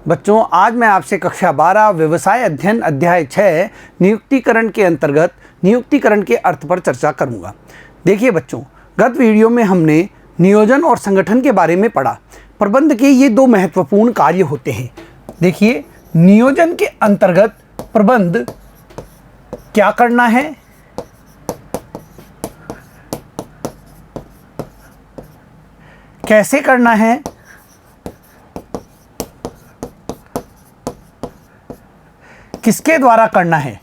बच्चों, आज मैं आपसे कक्षा 12 व्यवसाय अध्ययन अध्याय 6 नियुक्तिकरण के अंतर्गत नियुक्तिकरण के अर्थ पर चर्चा करूंगा। देखिए बच्चों, गत वीडियो में हमने नियोजन और संगठन के बारे में पढ़ा। प्रबंध के ये दो महत्वपूर्ण कार्य होते हैं। देखिए, नियोजन के अंतर्गत प्रबंध क्या करना है, कैसे करना है, किसके द्वारा करना है,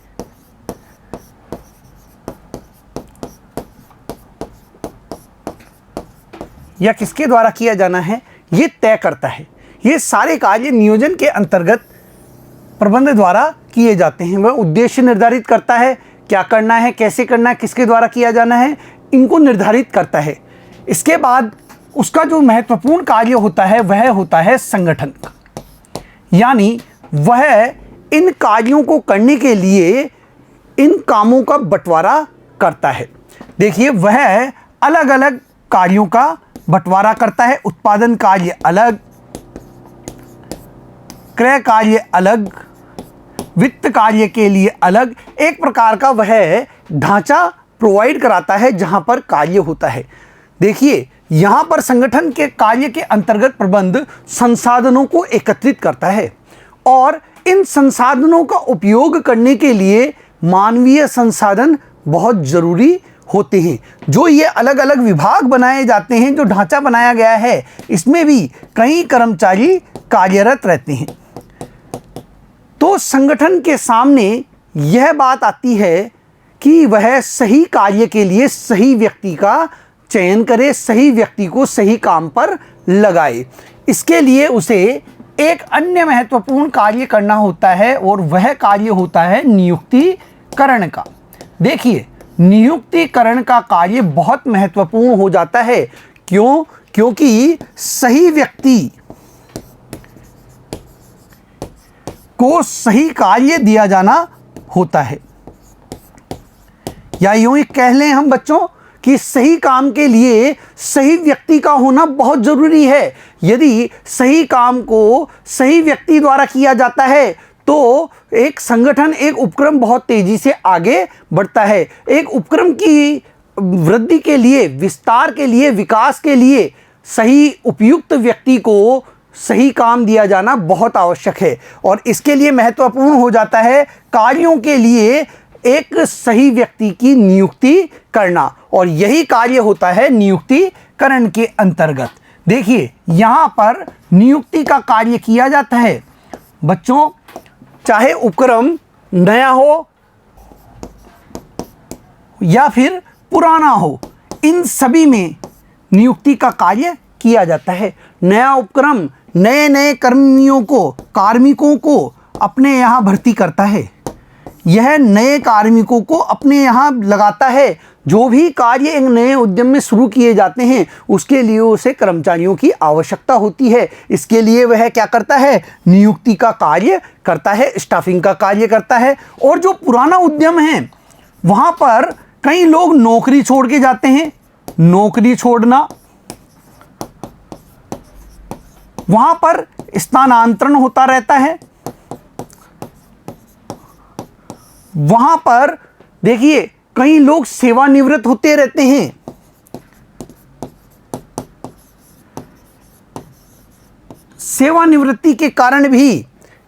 या किसके द्वारा किया जाना है, ये तय करता है। ये सारे कार्य नियोजन के अंतर्गत प्रबंध द्वारा किए जाते हैं। वह उद्देश्य निर्धारित करता है, क्या करना है, कैसे करना है, किसके द्वारा किया जाना है, इनको निर्धारित करता है। इसके बाद उसका जो महत्वपूर्ण कार्य होता है वह होता है संगठन का, यानी वह इन कार्यों को करने के लिए इन कामों का बंटवारा करता है। देखिए, वह अलग अलग कार्यों का बंटवारा करता है। उत्पादन कार्य अलग, क्रय कार्य अलग, वित्त कार्य के लिए अलग एक प्रकार का वह ढांचा प्रोवाइड कराता है जहां पर कार्य होता है। देखिए, यहां पर संगठन के कार्य के अंतर्गत प्रबंध संसाधनों को एकत्रित करता है और इन संसाधनों का उपयोग करने के लिए मानवीय संसाधन बहुत जरूरी होते हैं। जो ये अलग अलग विभाग बनाए जाते हैं, जो ढांचा बनाया गया है, इसमें भी कई कर्मचारी कार्यरत रहते हैं। तो संगठन के सामने यह बात आती है कि वह सही कार्य के लिए सही व्यक्ति का चयन करे, सही व्यक्ति को सही काम पर लगाए। इसके लिए उसे एक अन्य महत्वपूर्ण कार्य करना होता है और वह कार्य होता है नियुक्तिकरण का। देखिए, नियुक्तिकरण का कार्य बहुत महत्वपूर्ण हो जाता है। क्यों? क्योंकि सही व्यक्ति को सही कार्य दिया जाना होता है, या यूं ही कह लें हम बच्चों कि सही काम के लिए सही व्यक्ति का होना बहुत जरूरी है। यदि सही काम को सही व्यक्ति द्वारा किया जाता है तो एक संगठन, एक उपक्रम बहुत तेजी से आगे बढ़ता है। एक उपक्रम की वृद्धि के लिए, विस्तार के लिए, विकास के लिए सही उपयुक्त व्यक्ति को सही काम दिया जाना बहुत आवश्यक है। और इसके लिए महत्वपूर्ण हो जाता है कार्यों के लिए एक सही व्यक्ति की नियुक्ति करना, और यही कार्य होता है नियुक्तिकरण के अंतर्गत। देखिए, यहाँ पर नियुक्ति का कार्य किया जाता है बच्चों, चाहे उपक्रम नया हो या फिर पुराना हो, इन सभी में नियुक्ति का कार्य किया जाता है। नया उपक्रम नए नए कार्मिकों को अपने यहाँ भर्ती करता है। यह नए कार्मिकों को अपने यहाँ लगाता है। जो भी कार्य एक नए उद्यम में शुरू किए जाते हैं उसके लिए उसे कर्मचारियों की आवश्यकता होती है। इसके लिए वह क्या करता है? नियुक्ति का कार्य करता है, स्टाफिंग का कार्य करता है। और जो पुराना उद्यम है वहाँ पर कई लोग नौकरी छोड़ के जाते हैं। नौकरी छोड़ना, वहाँ पर स्थानांतरण होता रहता है। वहां पर देखिए, कई लोग सेवानिवृत्त होते रहते हैं। सेवानिवृत्ति के कारण भी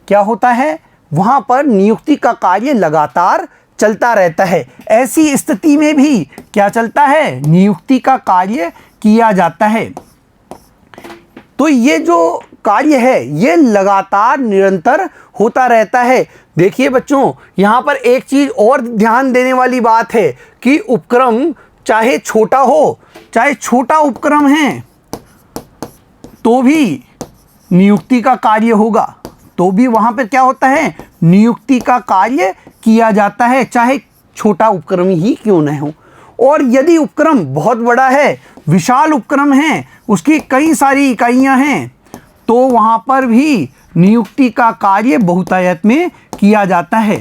क्या होता है? वहां पर नियुक्ति का कार्य लगातार चलता रहता है। ऐसी स्थिति में भी क्या चलता है? नियुक्ति का कार्य किया जाता है। तो ये जो कार्य है ये लगातार निरंतर होता रहता है। देखिए बच्चों, यहाँ पर एक चीज़ और ध्यान देने वाली बात है कि उपक्रम चाहे छोटा हो, चाहे छोटा उपक्रम है तो भी नियुक्ति का कार्य होगा, तो भी वहाँ पर क्या होता है? नियुक्ति का कार्य किया जाता है, चाहे छोटा उपक्रम ही क्यों न हो। और यदि उपक्रम बहुत बड़ा है, विशाल उपक्रम है, उसकी कई सारी इकाइयाँ हैं, तो वहाँ पर भी नियुक्ति का कार्य बहुतायत में किया जाता है।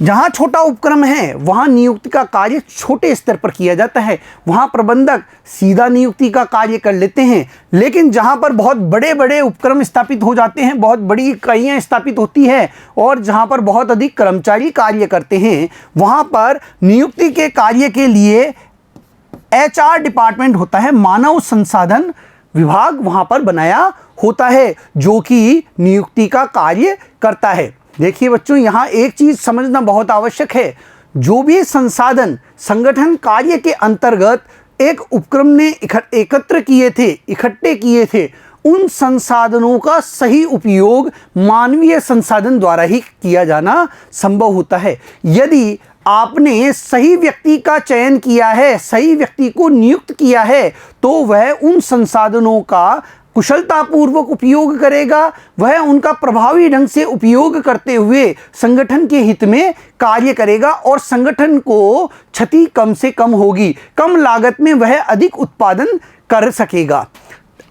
जहां छोटा उपक्रम है वहां नियुक्ति का कार्य छोटे स्तर पर किया जाता है, वहां प्रबंधक सीधा नियुक्ति का कार्य कर लेते हैं। लेकिन जहां पर बहुत बड़े बड़े उपक्रम स्थापित हो जाते हैं, बहुत बड़ी इकाइयां स्थापित होती है और जहां पर बहुत अधिक कर्मचारी कार्य करते हैं, वहां पर नियुक्ति के कार्य के लिए HR डिपार्टमेंट होता है, मानव संसाधन विभाग वहां पर बनाया होता है जो कि नियुक्ति का कार्य करता है। देखिए बच्चों, यहाँ एक चीज समझना बहुत आवश्यक है। जो भी संसाधन संगठन कार्य के अंतर्गत एक उपक्रम ने इकट्ठे किए थे, उन संसाधनों का सही उपयोग मानवीय संसाधन द्वारा ही किया जाना संभव होता है। यदि आपने सही व्यक्ति का चयन किया है, सही व्यक्ति को नियुक्त किया है, तो वह उन संसाधनों का कुशलतापूर्वक उपयोग करेगा, वह उनका प्रभावी ढंग से उपयोग करते हुए संगठन के हित में कार्य करेगा और संगठन को क्षति कम से कम होगी, कम लागत में वह अधिक उत्पादन कर सकेगा।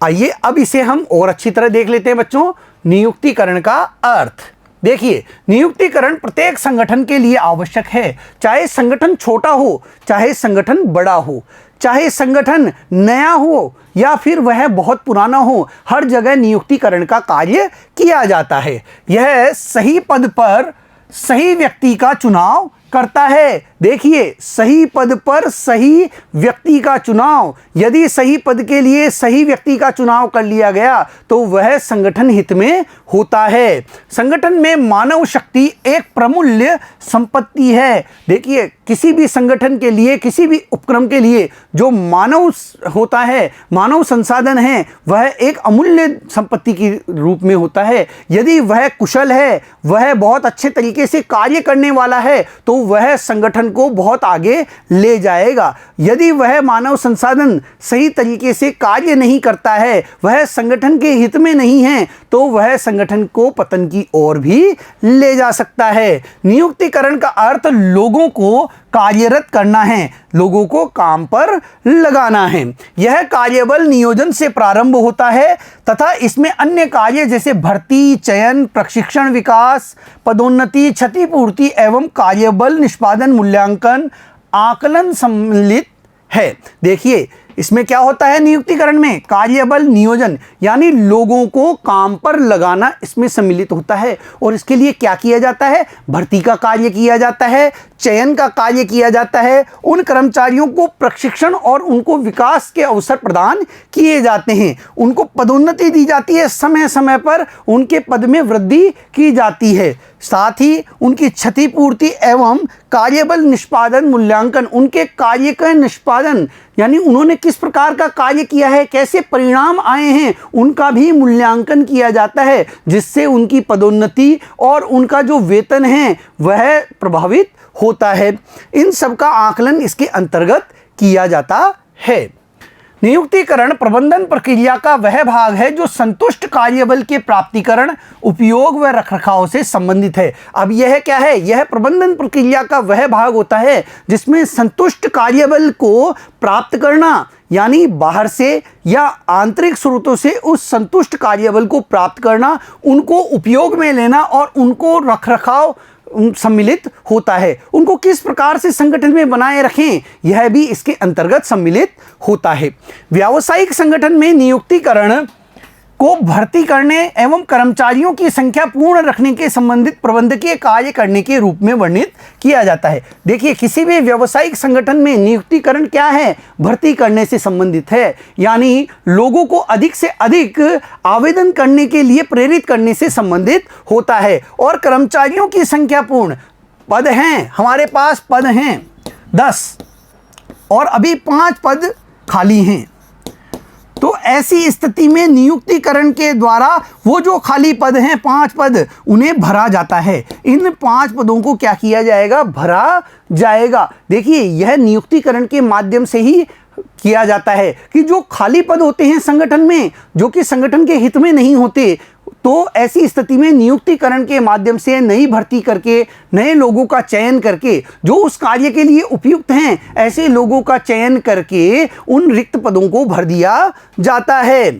आइए अब इसे हम और अच्छी तरह देख लेते हैं बच्चों। नियुक्तिकरण का अर्थ देखिए, नियुक्तिकरण प्रत्येक संगठन के लिए आवश्यक है, चाहे संगठन छोटा हो, चाहे संगठन बड़ा हो, चाहे संगठन नया हो या फिर वह बहुत पुराना हो, हर जगह नियुक्तिकरण का कार्य किया जाता है। यह सही पद पर सही व्यक्ति का चुनाव करता है। देखिए, सही पद पर सही व्यक्ति का चुनाव, यदि सही पद के लिए सही व्यक्ति का चुनाव कर लिया गया तो वह संगठन हित में होता है। संगठन में मानव शक्ति एक प्रमूल्य संपत्ति है। देखिए, किसी भी संगठन के लिए, किसी भी उपक्रम के लिए जो मानव होता है, मानव संसाधन है, वह एक अमूल्य संपत्ति के रूप में होता है। यदि वह कुशल है, वह बहुत अच्छे तरीके से कार्य करने वाला है, तो वह संगठन को बहुत आगे ले जाएगा। यदि वह मानव संसाधन सही तरीके से कार्य नहीं करता है, वह संगठन के हित में नहीं है, तो वह संगठन को पतन की ओर भी ले जा सकता है। नियुक्तिकरण का अर्थ लोगों को कार्यरत करना है, लोगों को काम पर लगाना है। यह कार्यबल नियोजन से प्रारंभ होता है तथा इसमें अन्य कार्य जैसे भर्ती, चयन, प्रशिक्षण, विकास, पदोन्नति, क्षतिपूर्ति एवं कार्यबल निष्पादन, मूल्यांकन, आकलन सम्मिलित है। देखिए, इसमें क्या होता है, नियुक्तिकरण में कार्यबल नियोजन यानी लोगों को काम पर लगाना इसमें सम्मिलित होता है। और इसके लिए क्या किया जाता है, भर्ती का कार्य किया जाता है, चयन का कार्य किया जाता है, उन कर्मचारियों को प्रशिक्षण और उनको विकास के अवसर प्रदान किए जाते हैं, उनको पदोन्नति दी जाती है, समय समय पर उनके पद में वृद्धि की जाती है, साथ ही उनकी क्षतिपूर्ति एवं कार्यबल निष्पादन, मूल्यांकन, उनके कार्य का निष्पादन यानी उन्होंने किस प्रकार का कार्य किया है, कैसे परिणाम आए हैं, उनका भी मूल्यांकन किया जाता है, जिससे उनकी पदोन्नति और उनका जो वेतन है वह प्रभावित होता है। इन सब का आकलन इसके अंतर्गत किया जाता है। नियुक्तिकरण प्रबंधन प्रक्रिया का वह भाग है जो संतुष्ट कार्यबल के प्राप्तिकरण, उपयोग व रखरखाव से संबंधित है। अब यह क्या है, यह प्रबंधन प्रक्रिया का वह भाग होता है जिसमें संतुष्ट कार्यबल को प्राप्त करना यानी बाहर से या आंतरिक स्रोतों से उस संतुष्ट कार्यबल को प्राप्त करना, उनको उपयोग में लेना और उनको रखरखाव सम्मिलित होता है। उनको किस प्रकार से संगठन में बनाए रखें, यह भी इसके अंतर्गत सम्मिलित होता है। व्यावसायिक संगठन में नियुक्तिकरण को भर्ती करने एवं कर्मचारियों की संख्या पूर्ण रखने के संबंधित प्रबंधकीय कार्य करने के रूप में वर्णित किया जाता है। देखिए, किसी भी व्यावसायिक संगठन में नियुक्तिकरण क्या है, भर्ती करने से संबंधित है, यानी लोगों को अधिक से अधिक आवेदन करने के लिए प्रेरित करने से संबंधित होता है। और कर्मचारियों की संख्या पूर्ण, पद हैं हमारे पास, पद हैं 10 और अभी 5 पद खाली हैं, तो ऐसी स्थिति में नियुक्तिकरण के द्वारा वो जो खाली पद हैं 5 पद, उन्हें भरा जाता है। इन 5 पदों को क्या किया जाएगा, भरा जाएगा। देखिए, यह नियुक्तिकरण के माध्यम से ही किया जाता है कि जो खाली पद होते हैं संगठन में, जो कि संगठन के हित में नहीं होते, तो ऐसी स्थिति में नियुक्तिकरण के माध्यम से नई भर्ती करके, नए लोगों का चयन करके, जो उस कार्य के लिए उपयुक्त हैं, ऐसे लोगों का चयन करके उन रिक्त पदों को भर दिया जाता है।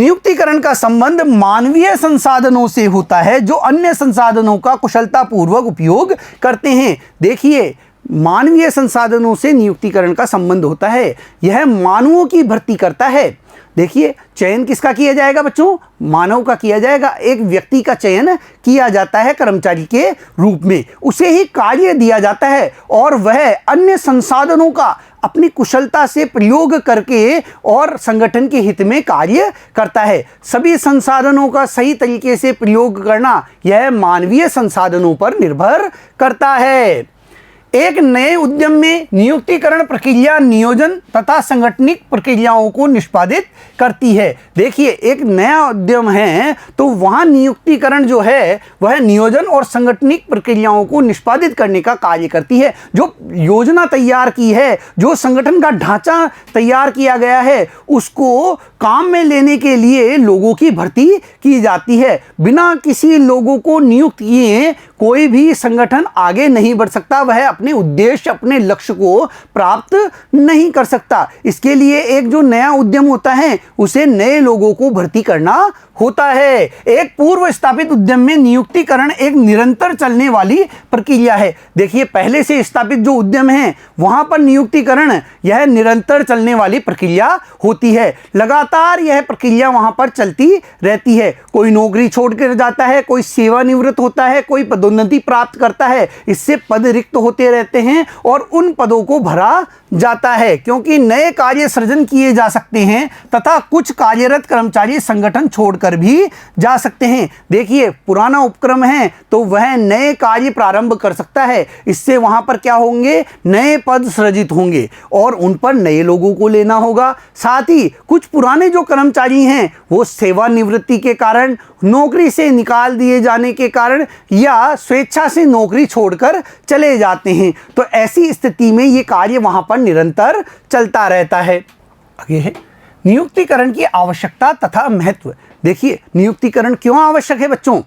नियुक्तिकरण का संबंध मानवीय संसाधनों से होता है जो अन्य संसाधनों का कुशलतापूर्वक उपयोग करते हैं। देखिए, मानवीय संसाधनों से नियुक्तिकरण का संबंध होता है, यह मानवों की भर्ती करता है। देखिए, चयन किसका किया जाएगा बच्चों? मानव का किया जाएगा। एक व्यक्ति का चयन किया जाता है कर्मचारी के रूप में, उसे ही कार्य दिया जाता है और वह अन्य संसाधनों का अपनी कुशलता से प्रयोग करके और संगठन के हित में कार्य करता है। सभी संसाधनों का सही तरीके से प्रयोग करना यह मानवीय संसाधनों पर निर्भर करता है। एक नए उद्यम में नियुक्तिकरण प्रक्रिया नियोजन तथा संगठनिक प्रक्रियाओं को निष्पादित करती है। देखिए, एक नया उद्यम है तो वहाँ नियुक्तिकरण जो है वह नियोजन और संगठनिक प्रक्रियाओं को निष्पादित करने का कार्य करती है। जो योजना तैयार की है, जो संगठन का ढांचा तैयार किया गया है, उसको काम में लेने के लिए लोगों की भर्ती की जाती है। बिना किसी लोगों को नियुक्त किए कोई भी संगठन आगे नहीं बढ़ सकता, वह अपने उद्देश्य, अपने लक्ष्य को प्राप्त नहीं कर सकता। इसके लिए एक जो नया उद्यम होता है उसे नए लोगों को भर्ती करना होता है। एक पूर्व स्थापित उद्यम में नियुक्तिकरण एक निरंतर चलने वाली प्रक्रिया है। देखिए, पहले से स्थापित जो उद्यम है वहां पर नियुक्तिकरण यह निरंतर चलने वाली प्रक्रिया होती है। लगातार यह प्रक्रिया वहां पर चलती रहती है। कोई नौकरी छोड़कर जाता है, कोई सेवानिवृत्त होता है, कोई पदोन्नति प्राप्त करता है, इससे पद रिक्त होते रहते हैं और उन पदों को भरा जाता है, क्योंकि नए कार्य सृजन किए जा सकते हैं तथा कुछ कार्यरत कर्मचारी संगठन छोड़कर भी जा सकते हैं। देखिए, पुराना उपक्रम है तो वह नए कार्य प्रारंभ कर सकता है, इससे वहां पर क्या होंगे? नए पद सृजित होंगे और उन पर नए लोगों को लेना होगा। साथ ही कुछ पुराने जो कर्मचारी हैं वो सेवानिवृत्ति के कारण, नौकरी से निकाल दिए जाने के कारण या स्वेच्छा से नौकरी छोड़कर चले जाते हैं, तो ऐसी स्थिति में ये कार्य वहां पर निरंतर चलता रहता है। आगे है नियुक्तिकरण की आवश्यकता तथा महत्व। देखिए, नियुक्तिकरण क्यों आवश्यक है बच्चों?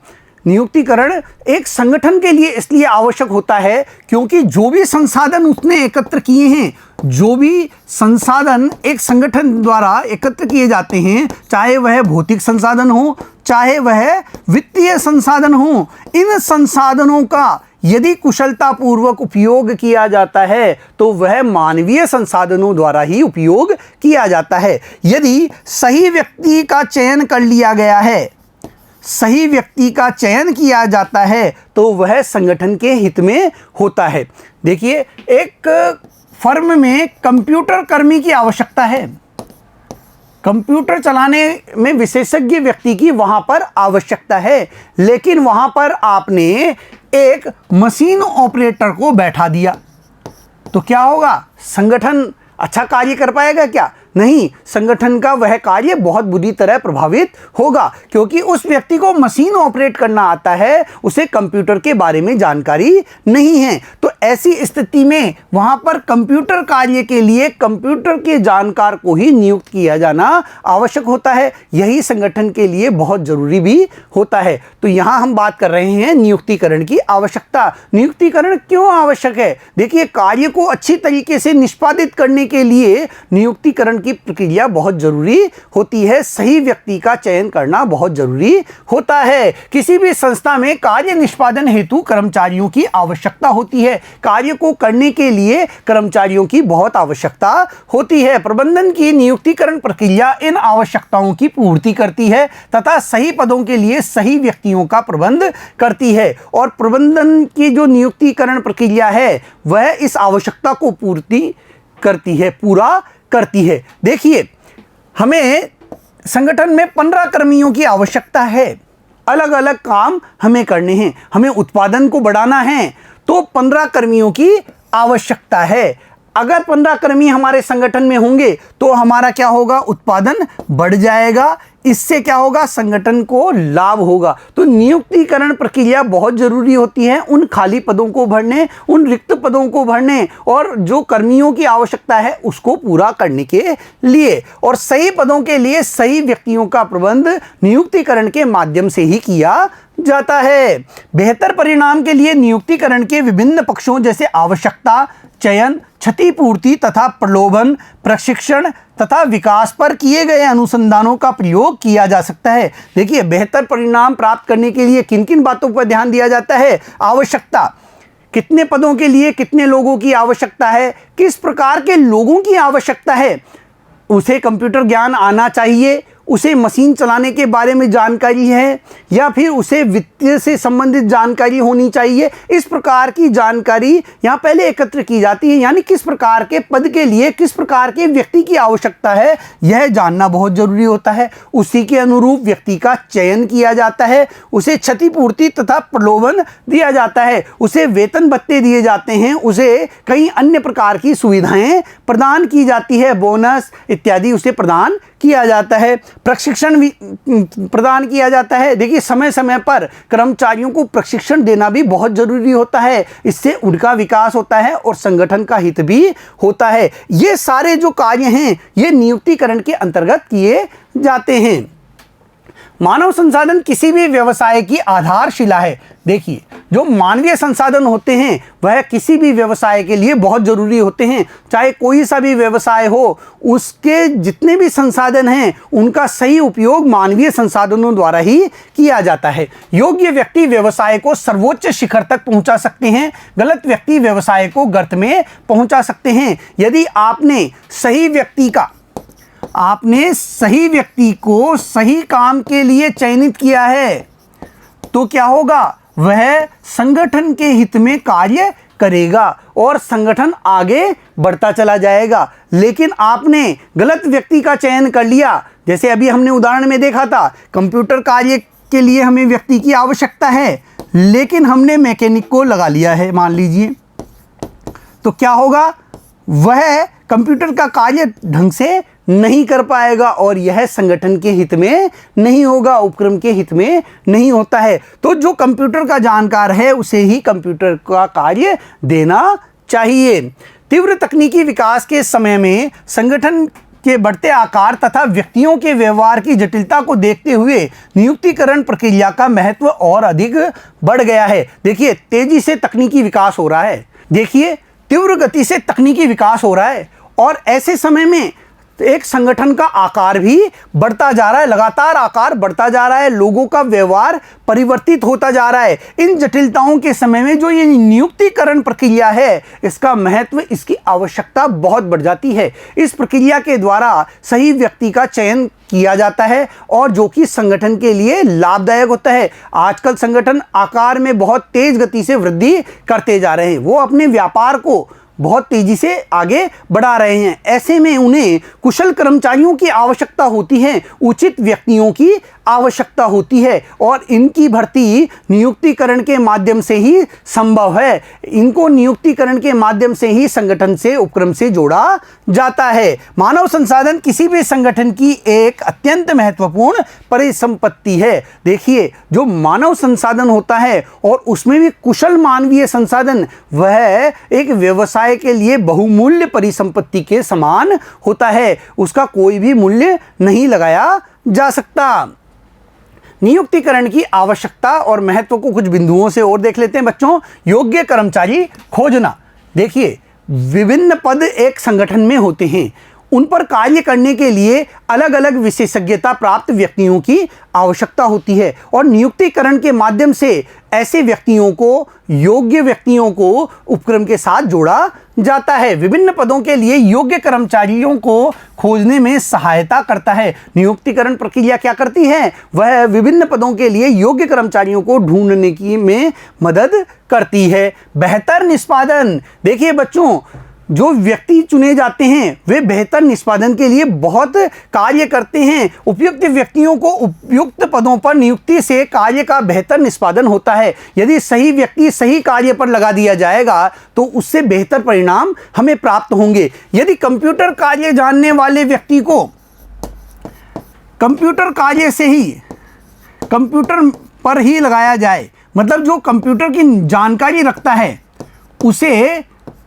नियुक्तिकरण एक संगठन के लिए इसलिए आवश्यक होता है क्योंकि जो भी संसाधन उसने एकत्र किए हैं, जो भी संसाधन एक संगठन द्वारा एकत्र किए जाते हैं, चाहे वह भौतिक संसाधन हो, चाहे वह वित्तीय संसाधन हो, इन संसाधनों का यदि कुशलतापूर्वक उपयोग किया जाता है तो वह मानवीय संसाधनों द्वारा ही उपयोग किया जाता है। यदि सही व्यक्ति का चयन कर लिया गया है, सही व्यक्ति का चयन किया जाता है तो वह संगठन के हित में होता है। देखिए, एक फर्म में कंप्यूटर कर्मी की आवश्यकता है, कंप्यूटर चलाने में विशेषज्ञ व्यक्ति की वहां पर आवश्यकता है, लेकिन वहां पर आपने एक मशीन ऑपरेटर को बैठा दिया तो क्या होगा? संगठन अच्छा कार्य कर पाएगा क्या? नहीं, संगठन का वह कार्य बहुत बुरी तरह प्रभावित होगा, क्योंकि उस व्यक्ति को मशीन ऑपरेट करना आता है, उसे कंप्यूटर के बारे में जानकारी नहीं है। तो ऐसी स्थिति में वहां पर कंप्यूटर कार्य के लिए कंप्यूटर के जानकार को ही नियुक्त किया जाना आवश्यक होता है। यही संगठन के लिए बहुत जरूरी भी होता है। तो यहां हम बात कर रहे हैं नियुक्तिकरण की आवश्यकता। नियुक्तिकरण क्यों आवश्यक है? देखिए, कार्य को अच्छी तरीके से निष्पादित करने के लिए नियुक्तिकरण की प्रक्रिया बहुत जरूरी होती है। सही व्यक्ति का चयन करना बहुत जरूरी होता है। किसी भी संस्था में कार्य निष्पादन हेतु कर्मचारियों की आवश्यकता होती है। कार्य को करने के लिए कर्मचारियों की बहुत आवश्यकता होती है। प्रबंधन की नियुक्तिकरण प्रक्रिया इन आवश्यकताओं की पूर्ति करती है तथा सही पदों के लिए सही व्यक्तियों का प्रबंध करती है। और प्रबंधन की जो नियुक्तिकरण प्रक्रिया है वह इस आवश्यकता को पूर्ति करती है, पूरा करती है। देखिए, हमें संगठन में 15 कर्मियों की आवश्यकता है। अलग अलग काम हमें करने हैं। हमें उत्पादन को बढ़ाना है तो 15 कर्मियों की आवश्यकता है। अगर 15 कर्मी हमारे संगठन में होंगे तो हमारा क्या होगा? उत्पादन बढ़ जाएगा। इससे क्या होगा? संगठन को लाभ होगा। तो नियुक्तिकरण प्रक्रिया बहुत जरूरी होती है उन खाली पदों को भरने, उन रिक्त पदों को भरने और जो कर्मियों की आवश्यकता है उसको पूरा करने के लिए। और सही पदों के लिए सही व्यक्तियों का प्रबंध नियुक्तिकरण के माध्यम से ही किया जाता है। बेहतर परिणाम के लिए नियुक्तिकरण के विभिन्न पक्षों जैसे आवश्यकता, चयन, क्षतिपूर्ति तथा प्रलोभन, प्रशिक्षण तथा विकास पर किए गए अनुसंधानों का प्रयोग किया जा सकता है। देखिए, बेहतर परिणाम प्राप्त करने के लिए किन किन बातों पर ध्यान दिया जाता है? आवश्यकता, कितने पदों के लिए कितने लोगों की आवश्यकता है, किस प्रकार के लोगों की आवश्यकता है, उसे कंप्यूटर ज्ञान आना चाहिए, उसे मशीन चलाने के बारे में जानकारी है, या फिर उसे वित्तीय से संबंधित जानकारी होनी चाहिए। इस प्रकार की जानकारी यहाँ पहले एकत्र की जाती है, यानी किस प्रकार के पद के लिए किस प्रकार के व्यक्ति की आवश्यकता है, यह जानना बहुत जरूरी होता है। उसी के अनुरूप व्यक्ति का चयन किया जाता है, उसे क्षतिपूर्ति तथा प्रलोभन दिया जाता है, उसे वेतन भत्ते दिए जाते हैं, उसे कई अन्य प्रकार की सुविधाएं प्रदान की जाती है, बोनस इत्यादि उसे प्रदान किया जाता है, प्रशिक्षण भी प्रदान किया जाता है। देखिए, समय समय पर कर्मचारियों को प्रशिक्षण देना भी बहुत जरूरी होता है, इससे उनका विकास होता है और संगठन का हित भी होता है। ये सारे जो कार्य हैं ये नियुक्तिकरण के अंतर्गत किए जाते हैं। मानव संसाधन किसी भी व्यवसाय की आधारशिला है। देखिए, जो मानवीय संसाधन होते हैं वह किसी भी व्यवसाय के लिए बहुत जरूरी होते हैं। चाहे कोई सा भी व्यवसाय हो, उसके जितने भी संसाधन हैं उनका सही उपयोग मानवीय संसाधनों द्वारा ही किया जाता है। योग्य व्यक्ति व्यवसाय को सर्वोच्च शिखर तक पहुंचा सकते हैं, गलत व्यक्ति व्यवसाय को गर्त में पहुंचा सकते हैं। यदि आपने सही व्यक्ति को सही काम के लिए चयनित किया है तो क्या होगा? वह संगठन के हित में कार्य करेगा और संगठन आगे बढ़ता चला जाएगा। लेकिन आपने गलत व्यक्ति का चयन कर लिया, जैसे अभी हमने उदाहरण में देखा था, कंप्यूटर कार्य के लिए हमें व्यक्ति की आवश्यकता है, लेकिन हमने मैकेनिक को लगा लिया है मान लीजिए, तो क्या होगा? वह कंप्यूटर का कार्य ढंग से नहीं कर पाएगा और यह संगठन के हित में नहीं होगा, उपक्रम के हित में नहीं होता है। तो जो कंप्यूटर का जानकार है उसे ही कंप्यूटर का कार्य देना चाहिए। तीव्र तकनीकी विकास के समय में संगठन के बढ़ते आकार तथा व्यक्तियों के व्यवहार की जटिलता को देखते हुए नियुक्तिकरण प्रक्रिया का महत्व और अधिक बढ़ गया है। देखिए, तेजी से तकनीकी विकास हो रहा है, देखिए तीव्र गति से तकनीकी विकास हो रहा है और ऐसे समय में एक संगठन का आकार भी बढ़ता जा रहा है, लगातार आकार बढ़ता जा रहा है, लोगों का व्यवहार परिवर्तित होता जा रहा है। इन जटिलताओं के समय में जो ये नियुक्तिकरण प्रक्रिया है, इसका महत्व, इसकी आवश्यकता बहुत बढ़ जाती है। इस प्रक्रिया के द्वारा सही व्यक्ति का चयन किया जाता है और जो कि संगठन के लिए लाभदायक होता है। आजकल संगठन आकार में बहुत तेज गति से वृद्धि करते जा रहे हैं, वो अपने व्यापार को बहुत तेजी से आगे बढ़ा रहे हैं। ऐसे में उन्हें कुशल कर्मचारियों की आवश्यकता होती है, उचित व्यक्तियों की आवश्यकता होती है और इनकी भर्ती नियुक्तिकरण के माध्यम से ही संभव है। इनको नियुक्तिकरण के माध्यम से ही संगठन से, उपक्रम से जोड़ा जाता है। मानव संसाधन किसी भी संगठन की एक अत्यंत महत्वपूर्ण परिसंपत्ति है। देखिए, जो मानव संसाधन होता है और उसमें भी कुशल मानवीय संसाधन, वह एक व्यवसाय के लिए बहुमूल्य परिसंपत्ति के समान होता है, उसका कोई भी मूल्य नहीं लगाया जा सकता। नियुक्तिकरण की आवश्यकता और महत्व को कुछ बिंदुओं से और देख लेते हैं बच्चों। योग्य कर्मचारी खोजना। देखिए, विभिन्न पद एक संगठन में होते हैं, उन पर कार्य करने के लिए अलग अलग विशेषज्ञता प्राप्त व्यक्तियों की आवश्यकता होती है और नियुक्तिकरण के माध्यम से ऐसे व्यक्तियों को, योग्य व्यक्तियों को उपक्रम के साथ जोड़ा जाता है। विभिन्न पदों के लिए योग्य कर्मचारियों को खोजने में सहायता करता है। नियुक्तिकरण प्रक्रिया क्या करती है? वह विभिन्न पदों के लिए योग्य कर्मचारियों को ढूंढने की में मदद करती है। बेहतर निष्पादन। देखिए बच्चों, जो व्यक्ति चुने जाते हैं वे बेहतर निष्पादन के लिए बहुत कार्य करते हैं। उपयुक्त व्यक्तियों को उपयुक्त पदों पर नियुक्ति से कार्य का बेहतर निष्पादन होता है। यदि सही व्यक्ति सही कार्य पर लगा दिया जाएगा तो उससे बेहतर परिणाम हमें प्राप्त होंगे। यदि कंप्यूटर कार्य जानने वाले व्यक्ति को कंप्यूटर कार्य से ही कंप्यूटर पर ही लगाया जाए, मतलब जो कंप्यूटर की जानकारी रखता है उसे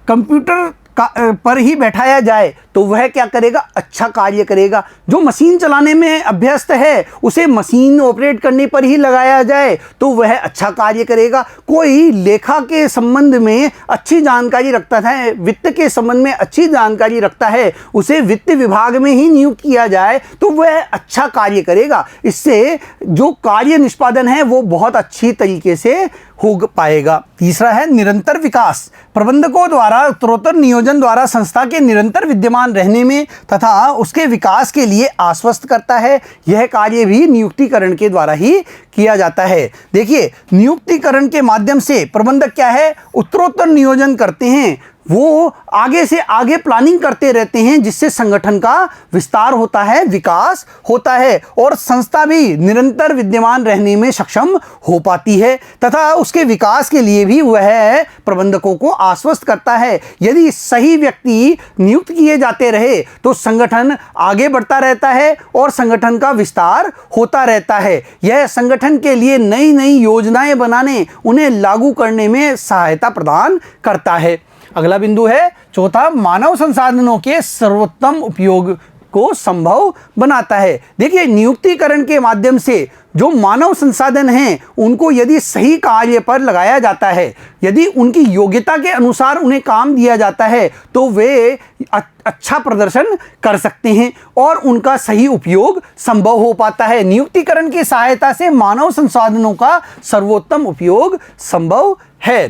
कंप्यूटर पर ही बैठाया जाए, तो वह क्या करेगा, अच्छा कार्य करेगा। जो मशीन चलाने में अभ्यस्त है उसे मशीन ऑपरेट करने पर ही लगाया जाए तो वह अच्छा कार्य करेगा। कोई लेखा के संबंध में अच्छी जानकारी रखता है, वित्त के संबंध में अच्छी जानकारी रखता है, उसे वित्त विभाग में ही नियुक्त किया जाए तो वह अच्छा कार्य करेगा। इससे जो कार्य निष्पादन है वो बहुत अच्छी तरीके से हो पाएगा। तीसरा है निरंतर विकास। प्रबंधकों द्वारा उत्तरोत्तर नियोजन द्वारा संस्था के निरंतर विद्यमान रहने में तथा उसके विकास के लिए आश्वस्त करता है। यह कार्य भी नियुक्तिकरण के द्वारा ही किया जाता है। देखिए, नियुक्तिकरण के माध्यम से प्रबंधक क्या है, उत्तरोत्तर नियोजन करते हैं, वो आगे से आगे प्लानिंग करते रहते हैं जिससे संगठन का विस्तार होता है, विकास होता है और संस्था भी निरंतर विद्यमान रहने में सक्षम हो पाती है तथा उसके विकास के लिए भी वह प्रबंधकों को आश्वस्त करता है। यदि सही व्यक्ति नियुक्त किए जाते रहे तो संगठन आगे बढ़ता रहता है और संगठन का विस्तार होता रहता है। यह संगठन के लिए नई नई योजनाएं बनाने, उन्हें लागू करने में सहायता प्रदान करता है। अगला बिंदु है चौथा, मानव संसाधनों के सर्वोत्तम उपयोग को संभव बनाता है। देखिए, नियुक्तिकरण के माध्यम से जो मानव संसाधन हैं उनको यदि सही कार्य पर लगाया जाता है, यदि उनकी योग्यता के अनुसार उन्हें काम दिया जाता है तो वे अच्छा प्रदर्शन कर सकते हैं और उनका सही उपयोग संभव हो पाता है। नियुक्तिकरण की सहायता से मानव संसाधनों का सर्वोत्तम उपयोग संभव है।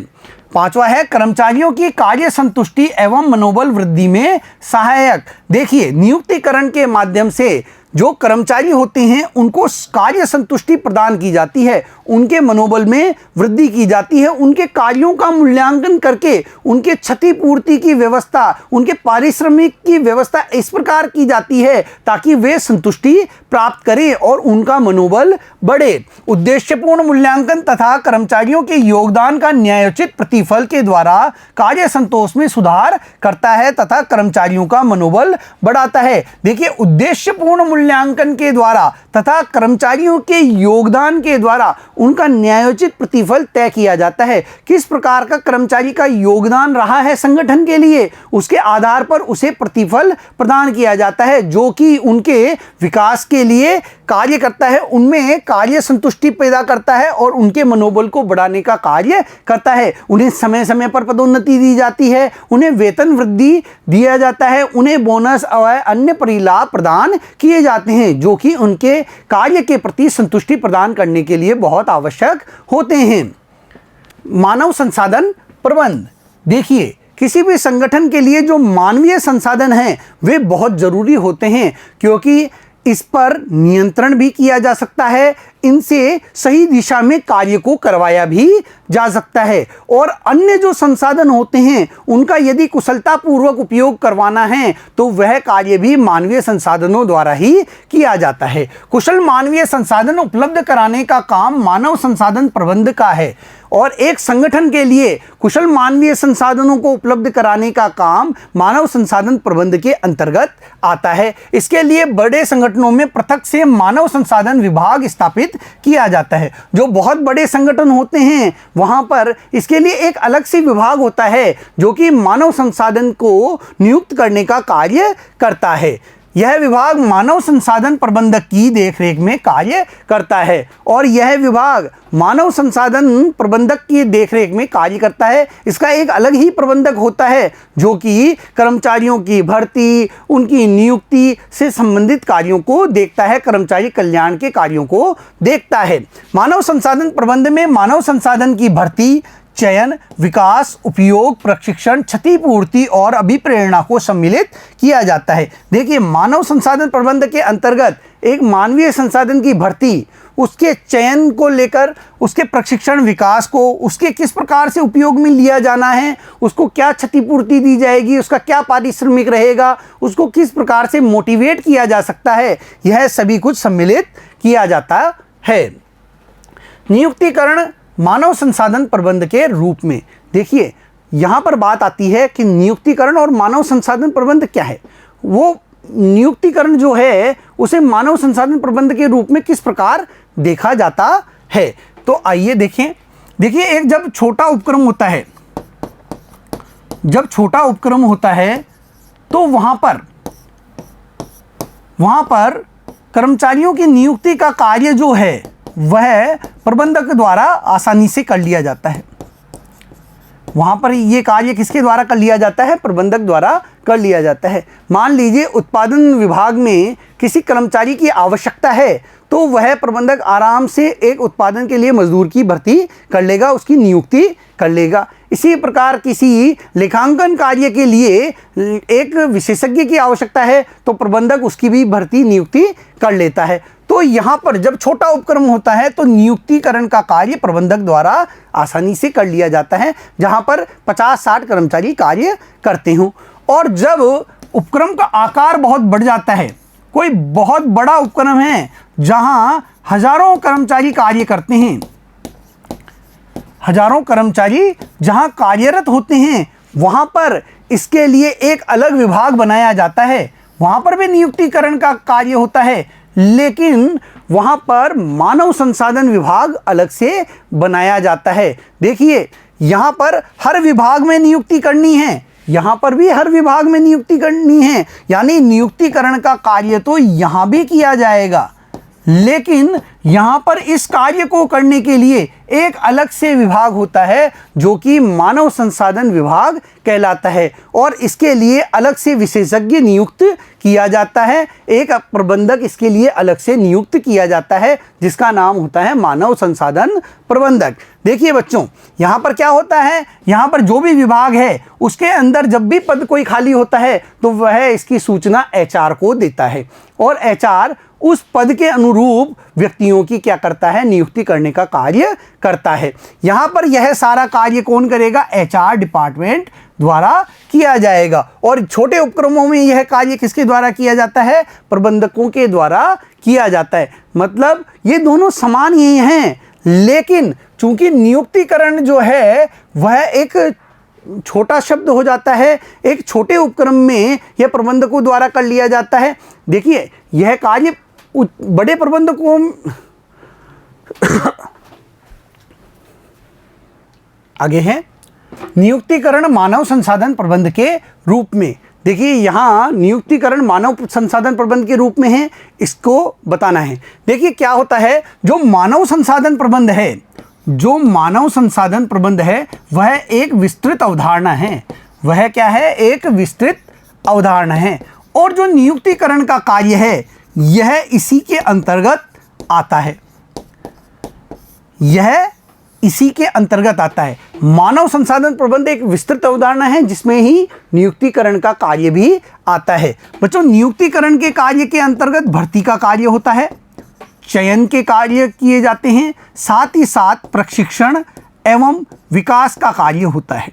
पांचवा है कर्मचारियों की कार्य संतुष्टि एवं मनोबल वृद्धि में सहायक। देखिए, नियुक्तिकरण के माध्यम से जो कर्मचारी होते हैं उनको कार्य संतुष्टि प्रदान की जाती है, उनके मनोबल में वृद्धि की जाती है, उनके कार्यों का मूल्यांकन करके उनके क्षतिपूर्ति की व्यवस्था, उनके पारिश्रमिक की व्यवस्था इस प्रकार की जाती है ताकि वे संतुष्टि प्राप्त करें और उनका मनोबल बढ़े। उद्देश्यपूर्ण मूल्यांकन तथा कर्मचारियों के योगदान का न्यायोचित प्रतिफल के द्वारा कार्य संतोष में सुधार करता है तथा कर्मचारियों का मनोबल बढ़ाता है। देखिए, उद्देश्यपूर्ण मूल्यांकन के द्वारा तथा कर्मचारियों के योगदान के द्वारा उनका न्यायोचित प्रतिफल तय किया जाता है। किस प्रकार का कर्मचारी का योगदान रहा है संगठन के लिए, उसके आधार पर उसे प्रतिफल प्रदान किया जाता है जो कि उनके विकास के लिए कार्य करता है, उनमें कार्य संतुष्टि पैदा करता है और उनके मनोबल को बढ़ाने का कार्य करता है। उन्हें समय समय पर पदोन्नति दी जाती है, उन्हें वेतन वृद्धि दिया जाता है, उन्हें बोनस और अन्य परिलाभ प्रदान किए जाते हैं जो कि उनके कार्य के प्रति संतुष्टि प्रदान करने के लिए बहुत आवश्यक होते हैं। मानव संसाधन प्रबंध। देखिए, किसी भी संगठन के लिए जो मानवीय संसाधन हैं वे बहुत जरूरी होते हैं क्योंकि इस पर नियंत्रण भी किया जा सकता है, इनसे सही दिशा में कार्य को करवाया भी जा सकता है और अन्य जो संसाधन होते हैं उनका यदि कुशलतापूर्वक उपयोग करवाना है तो वह कार्य भी मानवीय संसाधनों द्वारा ही किया जाता है। कुशल मानवीय संसाधन उपलब्ध कराने का काम मानव संसाधन प्रबंध का है और एक संगठन के लिए कुशल मानवीय संसाधनों को उपलब्ध कराने का काम मानव संसाधन प्रबंध के अंतर्गत आता है। इसके लिए बड़े संगठनों में पृथक से मानव संसाधन विभाग स्थापित किया जाता है। जो बहुत बड़े संगठन होते हैं वहां पर इसके लिए एक अलग से विभाग होता है जो कि मानव संसाधन को नियुक्त करने का कार्य करता है। यह विभाग मानव संसाधन प्रबंधक की देखरेख में कार्य करता है और यह विभाग मानव संसाधन प्रबंधक की देखरेख में कार्य करता है। इसका एक अलग ही प्रबंधक होता है जो कि कर्मचारियों की भर्ती, उनकी नियुक्ति से संबंधित कार्यों को देखता है, कर्मचारी कल्याण के कार्यों को देखता है। मानव संसाधन प्रबंध में मानव संसाधन की भर्ती, चयन, विकास, उपयोग, प्रशिक्षण, क्षतिपूर्ति और अभिप्रेरणा को सम्मिलित किया जाता है। देखिए, मानव संसाधन प्रबंध के अंतर्गत एक मानवीय संसाधन की भर्ती, उसके चयन को लेकर, उसके प्रशिक्षण, विकास को, उसके किस प्रकार से उपयोग में लिया जाना है, उसको क्या क्षतिपूर्ति दी जाएगी, उसका क्या पारिश्रमिक रहेगा, उसको किस प्रकार से मोटिवेट किया जा सकता है, यह सभी कुछ सम्मिलित किया जाता है। नियुक्तिकरण मानव संसाधन प्रबंध के रूप में। देखिए, यहाँ पर बात आती है कि नियुक्तिकरण और मानव संसाधन प्रबंध क्या है। वो नियुक्तिकरण जो है उसे मानव संसाधन प्रबंध के रूप में किस प्रकार देखा जाता है, तो आइए देखें। देखिए, एक जब छोटा उपक्रम होता है तो वहाँ पर वहाँ पर कर्मचारियों की नियुक्ति का कार्य जो है वह प्रबंधक द्वारा आसानी से कर लिया जाता है। वहाँ पर ये कार्य किसके द्वारा कर लिया जाता है? प्रबंधक द्वारा कर लिया जाता है। मान लीजिए उत्पादन विभाग में किसी कर्मचारी की आवश्यकता है तो वह प्रबंधक आराम से एक उत्पादन के लिए मजदूर की भर्ती कर लेगा, उसकी नियुक्ति कर लेगा। इसी प्रकार किसी लेखांकन कार्य के लिए एक विशेषज्ञ की आवश्यकता है तो प्रबंधक उसकी भी भर्ती नियुक्ति कर लेता है। तो यहाँ पर जब छोटा उपक्रम होता है तो नियुक्तिकरण का कार्य प्रबंधक द्वारा आसानी से कर लिया जाता है, जहाँ पर 50-60 कर्मचारी कार्य करते हों। और जब उपक्रम का आकार बहुत बढ़ जाता है, कोई बहुत बड़ा उपक्रम है जहाँ हजारों कर्मचारी कार्य करते हैं, हजारों कर्मचारी जहाँ कार्यरत होते हैं, वहाँ पर इसके लिए एक अलग विभाग बनाया जाता है। वहाँ पर भी नियुक्तिकरण का कार्य होता है, लेकिन वहाँ पर मानव संसाधन विभाग अलग से बनाया जाता है। देखिए यहाँ पर हर विभाग में नियुक्ति करनी है, यहाँ पर भी हर विभाग में नियुक्ति करनी है, यानी नियुक्तिकरण का कार्य तो यहाँ भी किया जाएगा, लेकिन यहाँ पर इस कार्य को करने के लिए एक अलग से विभाग होता है जो कि मानव संसाधन विभाग कहलाता है, और इसके लिए अलग से विशेषज्ञ नियुक्त किया जाता है। एक प्रबंधक इसके लिए अलग से नियुक्त किया जाता है जिसका नाम होता है मानव संसाधन प्रबंधक। देखिए बच्चों, यहाँ पर क्या होता है, यहाँ पर जो भी विभाग है उसके अंदर जब भी पद कोई खाली होता है तो वह इसकी सूचना HR को देता है, और HR उस पद के अनुरूप व्यक्तियों की क्या करता है? नियुक्ति करने का कार्य करता है। यहाँ पर यह सारा कार्य कौन करेगा? HR डिपार्टमेंट द्वारा किया जाएगा। और छोटे उपक्रमों में यह कार्य किसके द्वारा किया जाता है? प्रबंधकों के द्वारा किया जाता है। मतलब ये दोनों समान ही हैं, लेकिन चूंकि नियुक्तिकरण जो है वह एक छोटा शब्द हो जाता है, एक छोटे उपक्रम में यह प्रबंधकों द्वारा कर लिया जाता है। देखिए यह कार्य बड़े प्रबंधकों आगे है नियुक्तिकरण मानव संसाधन प्रबंध के रूप में। देखिए यहाँ नियुक्तिकरण मानव संसाधन प्रबंध के रूप में है, इसको बताना है। देखिए क्या होता है, जो मानव संसाधन प्रबंध है, जो मानव संसाधन प्रबंध है वह एक विस्तृत अवधारणा है। वह क्या है? एक विस्तृत अवधारणा है। और जो नियुक्तिकरण का कार्य है यह इसी के अंतर्गत आता है, यह इसी के अंतर्गत आता है। मानव संसाधन प्रबंध एक विस्तृत अवधारणा है जिसमें ही नियुक्तिकरण का कार्य भी आता है। बच्चों, नियुक्तिकरण के कार्य के अंतर्गत भर्ती का कार्य होता है, चयन के कार्य किए जाते हैं, साथ ही साथ प्रशिक्षण एवं विकास का कार्य होता है।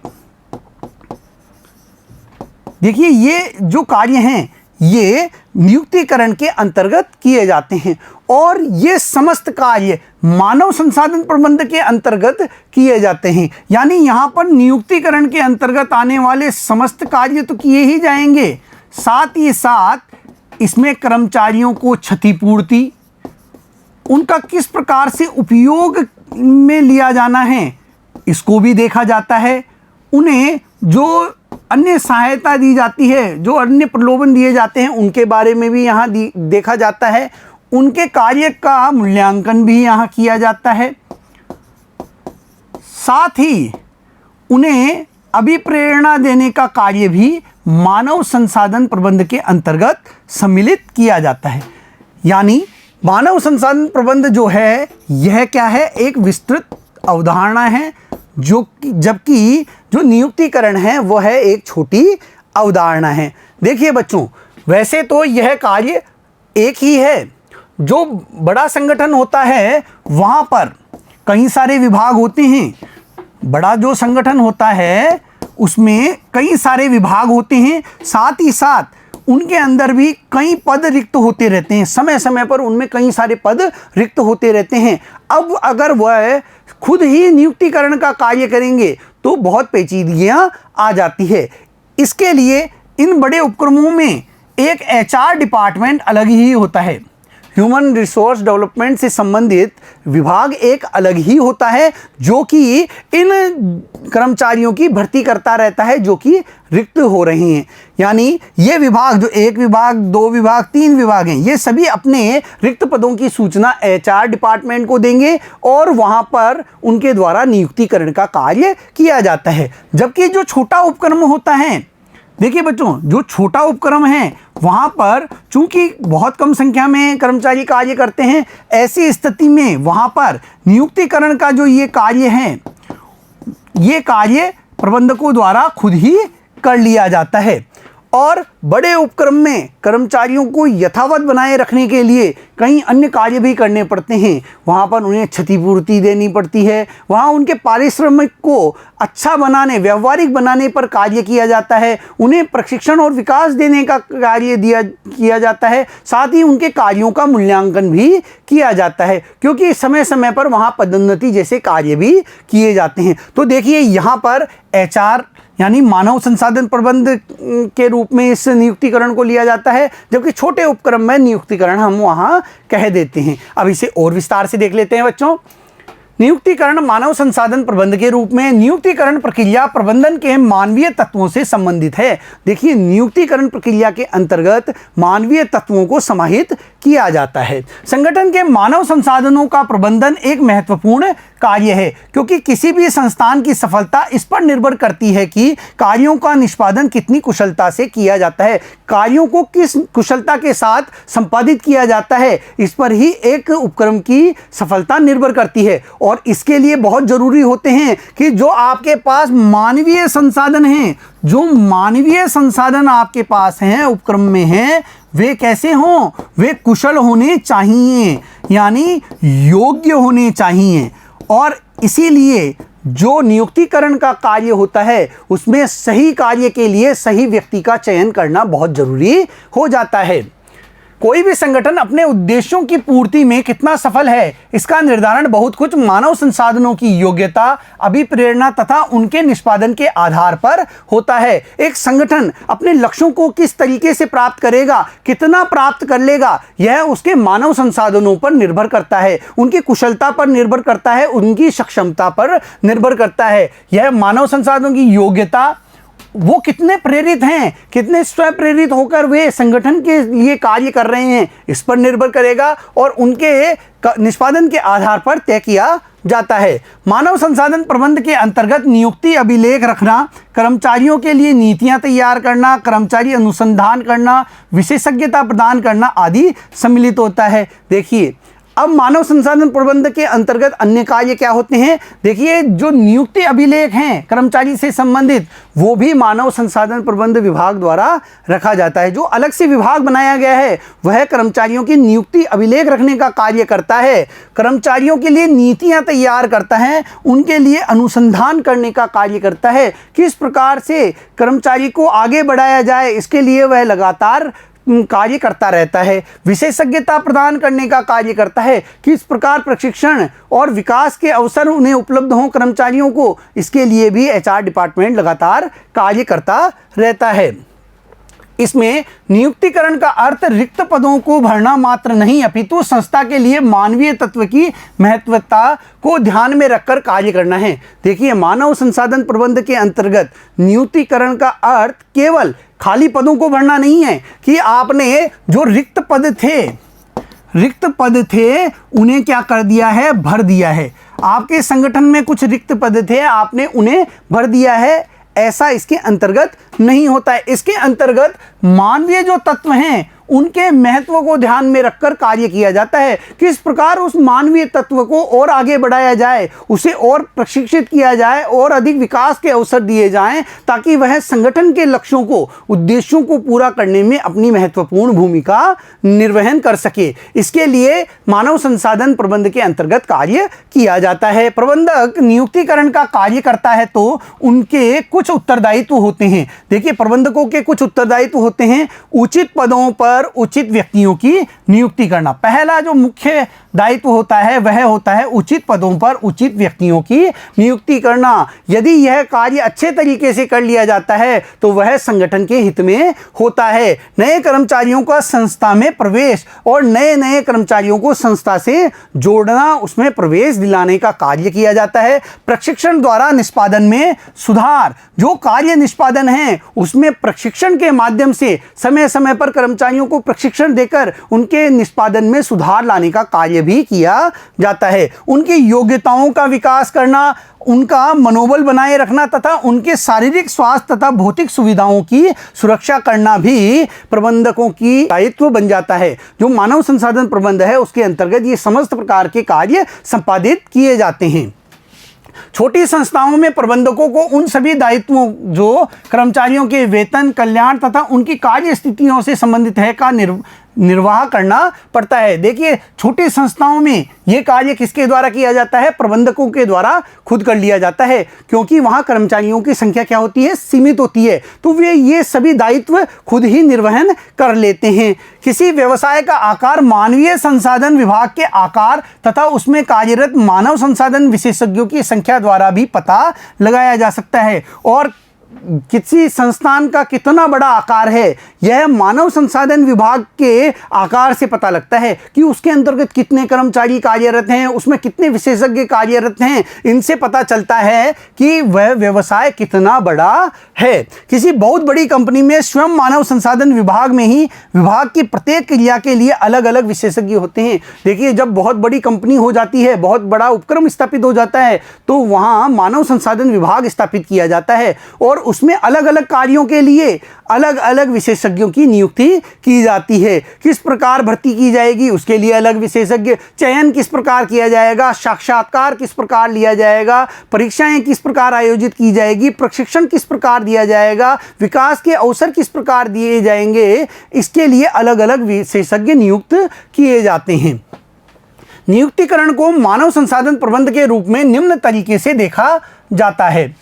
देखिए ये जो कार्य हैं ये नियुक्तिकरण के अंतर्गत किए जाते हैं, और ये समस्त कार्य मानव संसाधन प्रबंध के अंतर्गत किए जाते हैं। यानी यहाँ पर नियुक्तिकरण के अंतर्गत आने वाले समस्त कार्य तो किए ही जाएंगे, साथ ही साथ इसमें कर्मचारियों को क्षतिपूर्ति, उनका किस प्रकार से उपयोग में लिया जाना है इसको भी देखा जाता है। उन्हें जो अन्य सहायता दी जाती है, जो अन्य प्रलोभन दिए जाते हैं, उनके बारे में भी यहाँ देखा जाता है। उनके कार्य का मूल्यांकन भी यहाँ किया जाता है। साथ ही उन्हें अभिप्रेरणा देने का कार्य भी मानव संसाधन प्रबंध के अंतर्गत सम्मिलित किया जाता है। यानी मानव संसाधन प्रबंध जो है यह क्या है? एक विस्तृत अवधारणा है, जबकि जो नियुक्तिकरण है वह है एक छोटी अवधारणा है। देखिए बच्चों, वैसे तो यह कार्य एक ही है। जो बड़ा संगठन होता है वहाँ पर कई सारे विभाग होते हैं। बड़ा जो संगठन होता है उसमें कई सारे विभाग होते हैं, साथ ही साथ उनके अंदर भी कई पद रिक्त होते रहते हैं। समय समय पर उनमें कई सारे पद रिक्त होते रहते हैं। अब अगर वह खुद ही नियुक्तिकरण का कार्य करेंगे तो बहुत पेचीदगियां आ जाती है। इसके लिए इन बड़े उपक्रमों में एक HR डिपार्टमेंट अलग ही होता है, ह्यूमन रिसोर्स डेवलपमेंट से संबंधित विभाग एक अलग ही होता है जो कि इन कर्मचारियों की भर्ती करता रहता है जो कि रिक्त हो रहे हैं। यानी ये विभाग, जो 1 विभाग, 2 विभाग, 3 विभाग हैं, ये सभी अपने रिक्त पदों की सूचना HR डिपार्टमेंट को देंगे और वहां पर उनके द्वारा नियुक्तिकरण का कार्य किया जाता है। जबकि जो छोटा उपक्रम होता है, देखिए बच्चों, जो छोटा उपक्रम है वहां पर चूंकि बहुत कम संख्या में कर्मचारी कार्य करते हैं, ऐसी स्थिति में वहां पर नियुक्तिकरण का जो ये कार्य है, ये कार्य प्रबंधकों द्वारा खुद ही कर लिया जाता है। और बड़े उपक्रम में कर्मचारियों को यथावत बनाए रखने के लिए कई अन्य कार्य भी करने पड़ते हैं। वहाँ पर उन्हें क्षतिपूर्ति देनी पड़ती है, वहाँ उनके पारिश्रमिक को अच्छा बनाने, व्यवहारिक बनाने पर कार्य किया जाता है, उन्हें प्रशिक्षण और विकास देने का कार्य किया जाता है, साथ ही उनके कार्यों का मूल्यांकन भी किया जाता है, क्योंकि समय समय पर वहाँ पदोन्नति जैसे कार्य भी किए जाते हैं। तो देखिए यहाँ पर HR यानी मानव संसाधन प्रबंध के रूप में इस नियुक्तिकरण को लिया जाता है, जबकि छोटे उपक्रम में नियुक्तिकरण हम वहाँ कह देते हैं। अब इसे और विस्तार से देख लेते हैं बच्चों। नियुक्तिकरण मानव संसाधन प्रबंध के रूप में नियुक्तिकरण प्रक्रिया प्रबंधन के मानवीय तत्वों से संबंधित है। देखिए, नियुक्तिकरण प्रक्रिया के अंतर्गत मानवीय तत्वों को समाहित किया जाता है। संगठन के मानव संसाधनों का प्रबंधन एक महत्वपूर्ण कार्य है, क्योंकि किसी भी संस्थान की सफलता इस पर निर्भर करती है कि कार्यों का निष्पादन कितनी कुशलता से किया जाता है, कार्यों को किस कुशलता के साथ संपादित किया जाता है, इस पर ही एक उपक्रम की सफलता निर्भर करती है। और इसके लिए बहुत जरूरी होते हैं कि जो आपके पास मानवीय संसाधन हैं, जो मानवीय संसाधन आपके पास हैं, उपक्रम में हैं, वे कैसे हों? वे कुशल होने चाहिए, यानी योग्य होने चाहिए। और इसीलिए जो नियुक्तिकरण का कार्य होता है उसमें सही कार्य के लिए सही व्यक्ति का चयन करना बहुत जरूरी हो जाता है। कोई भी संगठन अपने उद्देश्यों की पूर्ति में कितना सफल है, इसका निर्धारण बहुत कुछ मानव संसाधनों की योग्यता, अभिप्रेरणा तथा उनके निष्पादन के आधार पर होता है। एक संगठन अपने लक्ष्यों को किस तरीके से प्राप्त करेगा, कितना प्राप्त कर लेगा, यह उसके मानव संसाधनों पर निर्भर करता है, उनकी कुशलता पर निर्भर करता है, उनकी सक्षमता पर निर्भर करता है। यह मानव संसाधनों की योग्यता, वो कितने प्रेरित हैं, कितने स्वप्रेरित होकर वे संगठन के लिए कार्य कर रहे हैं, इस पर निर्भर करेगा और उनके निष्पादन के आधार पर तय किया जाता है। मानव संसाधन प्रबंध के अंतर्गत नियुक्ति अभिलेख रखना, कर्मचारियों के लिए नीतियां तैयार करना, कर्मचारी अनुसंधान करना, विशेषज्ञता प्रदान करना आदि सम्मिलित होता है। देखिए, अब मानव संसाधन प्रबंध के अंतर्गत अन्य कार्य क्या होते हैं? देखिए, जो नियुक्ति अभिलेख हैं कर्मचारी से संबंधित, वो भी मानव संसाधन प्रबंध विभाग द्वारा रखा जाता है। जो अलग से विभाग बनाया गया है वह कर्मचारियों की नियुक्ति अभिलेख रखने का कार्य करता है, कर्मचारियों के लिए नीतियां तैयार करता है, उनके लिए अनुसंधान करने का कार्य करता है, किस प्रकार से कर्मचारी को आगे बढ़ाया जाए, इसके लिए वह लगातार कार्य करता रहता है, विशेषज्ञता प्रदान करने का कार्य करता है, किस प्रकार प्रशिक्षण और विकास के अवसर उन्हें उपलब्ध हों कर्मचारियों को, इसके लिए भी HR डिपार्टमेंट लगातार कार्य करता रहता है। इसमें नियुक्तिकरण का अर्थ रिक्त पदों को भरना मात्र नहीं, अपितु संस्था के लिए मानवीय तत्व की महत्वता को ध्यान में रखकर कार्य करना है। देखिए, मानव संसाधन प्रबंध के अंतर्गत नियुक्तिकरण का अर्थ केवल खाली पदों को भरना नहीं है कि आपने जो रिक्त पद थे उन्हें क्या कर दिया है, भर दिया है। आपके संगठन में कुछ रिक्त पद थे, आपने उन्हें भर दिया है, ऐसा इसके अंतर्गत नहीं होता है। इसके अंतर्गत मानवीय जो तत्व हैं उनके महत्व को ध्यान में रखकर कार्य किया जाता है, किस प्रकार उस मानवीय तत्व को और आगे बढ़ाया जाए, उसे और प्रशिक्षित किया जाए और अधिक विकास के अवसर दिए जाएं, ताकि वह संगठन के लक्ष्यों को, उद्देश्यों को पूरा करने में अपनी महत्वपूर्ण भूमिका निर्वहन कर सके। इसके लिए मानव संसाधन प्रबंध के अंतर्गत कार्य किया जाता है। प्रबंधक नियुक्तिकरण का कार्य करता है तो उनके कुछ उत्तरदायित्व होते हैं। देखिए, प्रबंधकों के कुछ उत्तरदायित्व होते हैं। उचित पदों पर उचित व्यक्तियों की नियुक्ति करना, पहला जो मुख्य दायित्व होता है वह होता है उचित पदों पर उचित व्यक्तियों की नियुक्ति करना। यदि यह कार्य अच्छे तरीके से कर लिया जाता है तो वह संगठन के हित में होता है। नए कर्मचारियों का संस्था में प्रवेश और नए नए कर्मचारियों को संस्था से जोड़ना, उसमें प्रवेश दिलाने का कार्य किया जाता है। प्रशिक्षण द्वारा निष्पादन में सुधार, जो कार्य निष्पादन है उसमें प्रशिक्षण के माध्यम से समय समय पर कर्मचारियों को प्रशिक्षण देकर उनके निष्पादन में सुधार लाने का कार्य भी किया जाता है। उनकी योग्यताओं का विकास करना, उनका मनोबल बनाए रखना तथा उनके शारीरिक स्वास्थ्य तथा भौतिक सुविधाओं की सुरक्षा करना भी प्रबंधकों की दायित्व बन जाता है। जो मानव संसाधन प्रबंध है उसके अंतर्गत ये समस्त प्रकार के कार्य संपादित किए जाते हैं। छोटी संस्थाओं में प्रबंधकों को उन सभी दायित्वों जो कर्मचारियों के वेतन, कल्याण तथा उनकी कार्य स्थितियों से संबंधित है का निर्वाह करना पड़ता है। देखिए, छोटी संस्थाओं में यह कार्य किसके द्वारा किया जाता है? प्रबंधकों के द्वारा खुद कर लिया जाता है, क्योंकि वहां कर्मचारियों की संख्या क्या होती है? सीमित होती है। तो वे ये सभी दायित्व खुद ही निर्वहन कर लेते हैं। किसी व्यवसाय का आकार मानवीय संसाधन विभाग के आकार तथा उसमें कार्यरत मानव संसाधन विशेषज्ञों की संख्या द्वारा भी पता लगाया जा सकता है। और किसी संस्थान का कितना बड़ा आकार है यह मानव संसाधन विभाग के आकार से पता लगता है कि उसके अंतर्गत कितने कर्मचारी कार्यरत हैं, उसमें कितने विशेषज्ञ कार्यरत हैं। इनसे पता चलता है कि वह व्यवसाय कितना बड़ा है। किसी बहुत बड़ी कंपनी में स्वयं मानव संसाधन विभाग में ही विभाग की प्रत्येक क्रिया के लिए अलग अलग विशेषज्ञ होते हैं। देखिए, जब बहुत बड़ी कंपनी हो जाती है, बहुत बड़ा उपक्रम स्थापित हो जाता है, तो वहाँ मानव संसाधन विभाग स्थापित किया जाता है और उसमें अलग अलग कार्यों के लिए अलग अलग विशेषज्ञों की नियुक्ति की जाती है। किस प्रकार भर्ती की जाएगी उसके लिए अलग विशेषज्ञ, चयन किस प्रकार किया जाएगा, साक्षात्कार किस प्रकार लिया जाएगा, परीक्षाएं किस प्रकार आयोजित की जाएगी, प्रशिक्षण किस प्रकार दिया जाएगा, विकास के अवसर किस प्रकार दिए जाएंगे, इसके लिए अलग अलग विशेषज्ञ नियुक्त किए जाते हैं। नियुक्तिकरण को मानव संसाधन प्रबंध के रूप में निम्न तरीके से देखा जाता है।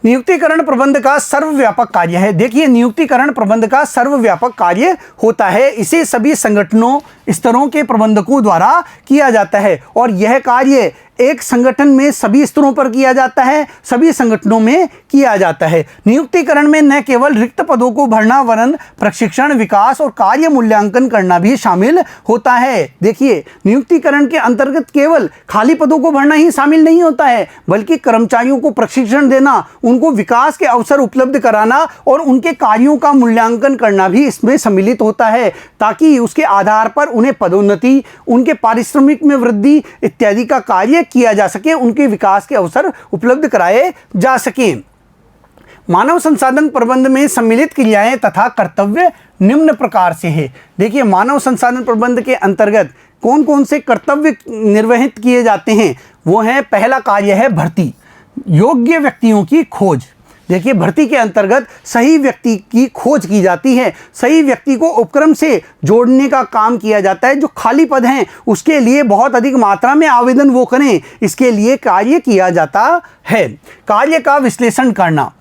नियुक्तिकरण प्रबंध का सर्वव्यापक कार्य है। देखिए, नियुक्तिकरण प्रबंध का सर्वव्यापक कार्य होता है। इसे सभी संगठनों स्तरों के प्रबंधकों द्वारा किया जाता है और यह कार्य एक संगठन में सभी स्तरों पर किया जाता है, सभी संगठनों में किया जाता है। नियुक्तिकरण में न केवल रिक्त पदों को भरना वरन प्रशिक्षण, विकास और कार्य मूल्यांकन करना भी शामिल होता है। देखिए, नियुक्तिकरण के अंतर्गत केवल खाली पदों को भरना ही शामिल नहीं होता है, बल्कि कर्मचारियों को प्रशिक्षण देना, उनको विकास के अवसर उपलब्ध कराना और उनके कार्यों का मूल्यांकन करना भी इसमें सम्मिलित होता है, ताकि उसके आधार पर उन्हें पदोन्नति, उनके पारिश्रमिक में वृद्धि इत्यादि का कार्य किया जा सके, उनके विकास के अवसर उपलब्ध कराए जा सके। मानव संसाधन प्रबंध में सम्मिलित क्रियाएं तथा कर्तव्य निम्न प्रकार से है। देखिए, मानव संसाधन प्रबंध के अंतर्गत कौन कौन से कर्तव्य निर्वहित किए जाते हैं? वो है, पहला कार्य है भर्ती, योग्य व्यक्तियों की खोज। देखिए, भर्ती के अंतर्गत सही व्यक्ति की खोज की जाती है, सही व्यक्ति को उपक्रम से जोड़ने का काम किया जाता है। जो खाली पद हैं उसके लिए बहुत अधिक मात्रा में आवेदन वो करें, इसके लिए कार्य किया जाता है। कार्य का विश्लेषण करना,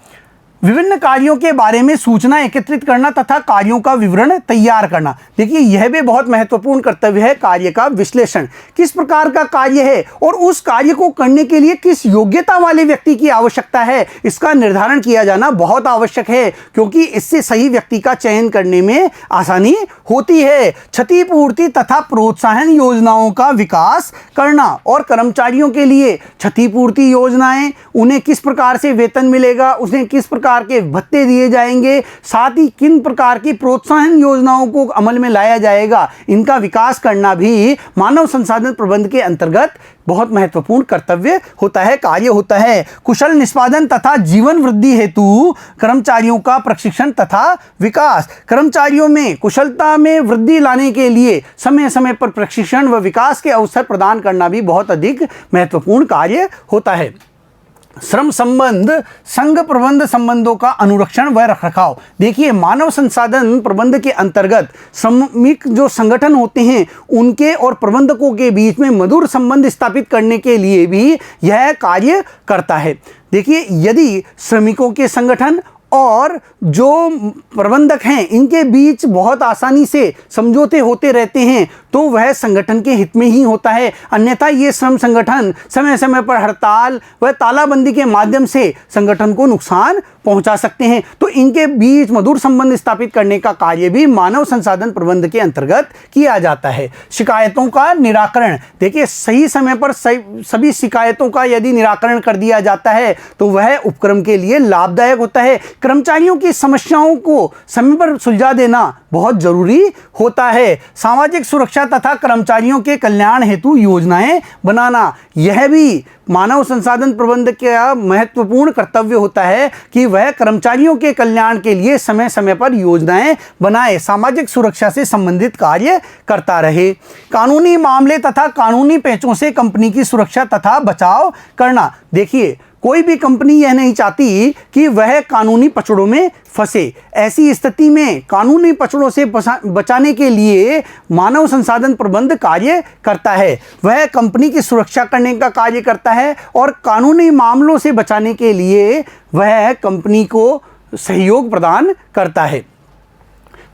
विभिन्न कार्यों के बारे में सूचना एकत्रित करना तथा कार्यों का विवरण तैयार करना। देखिए, यह भी बहुत महत्वपूर्ण कर्तव्य है, कार्य का विश्लेषण। किस प्रकार का कार्य है और उस कार्य को करने के लिए किस योग्यता वाले व्यक्ति की आवश्यकता है, इसका निर्धारण किया जाना बहुत आवश्यक है, क्योंकि इससे सही व्यक्ति का चयन करने में आसानी होती है। क्षतिपूर्ति तथा प्रोत्साहन योजनाओं का विकास करना और कर्मचारियों के लिए क्षतिपूर्ति योजनाएं, उन्हें किस प्रकार से वेतन मिलेगा, उन्हें किस प्रकार के भत्ते दिए जाएंगे, साथ ही किन प्रकार की प्रोत्साहन योजनाओं को अमल में लाया जाएगा, इनका विकास करना भी मानव संसाधन प्रबंध के अंतर्गत बहुत महत्वपूर्ण कर्तव्य होता है, कार्य होता है। कुशल निष्पादन तथा जीवन वृद्धि हेतु कर्मचारियों का प्रशिक्षण तथा विकास, कर्मचारियों में कुशलता में वृद्धि लाने के लिए समय समय पर प्रशिक्षण व विकास के अवसर प्रदान करना भी बहुत अधिक महत्वपूर्ण कार्य होता है। श्रम संबंध, संघ प्रबंध संबंधों का अनुरक्षण व रखरखाव। देखिए, मानव संसाधन प्रबंध के अंतर्गत श्रमिक जो संगठन होते हैं उनके और प्रबंधकों के बीच में मधुर संबंध स्थापित करने के लिए भी यह कार्य करता है। देखिए, यदि श्रमिकों के संगठन और जो प्रबंधक हैं इनके बीच बहुत आसानी से समझौते होते रहते हैं, तो तो वह संगठन के हित में ही होता है, अन्यथा ये श्रम संगठन समय समय पर हड़ताल व तालाबंदी के माध्यम से संगठन को नुकसान पहुंचा सकते हैं। तो इनके बीच मधुर संबंध स्थापित करने का कार्य भी मानव संसाधन प्रबंधन के अंतर्गत किया जाता है। शिकायतों का निराकरण, देखिए सही समय पर सभी शिकायतों का यदि निराकरण कर दिया जाता है तो वह उपक्रम के लिए लाभदायक होता है। कर्मचारियों की समस्याओं को समय पर सुलझा देना बहुत जरूरी होता है। सामाजिक सुरक्षा तथा कर्मचारियों के कल्याण हेतु योजनाएं बनाना, यह भी मानव संसाधन प्रबंधक का महत्वपूर्ण कर्तव्य होता है कि वह कर्मचारियों के कल्याण के लिए समय समय पर योजनाएं बनाए, सामाजिक सुरक्षा से संबंधित कार्य करता रहे। कानूनी मामले तथा कानूनी पेचों से कंपनी की सुरक्षा तथा बचाव करना, देखिए कोई भी कंपनी यह नहीं चाहती कि वह कानूनी पचड़ों में फंसे। ऐसी स्थिति में कानूनी पचड़ों से बचाने के लिए मानव संसाधन प्रबंध कार्य करता है। वह कंपनी की सुरक्षा करने का कार्य करता है और कानूनी मामलों से बचाने के लिए वह कंपनी को सहयोग प्रदान करता है।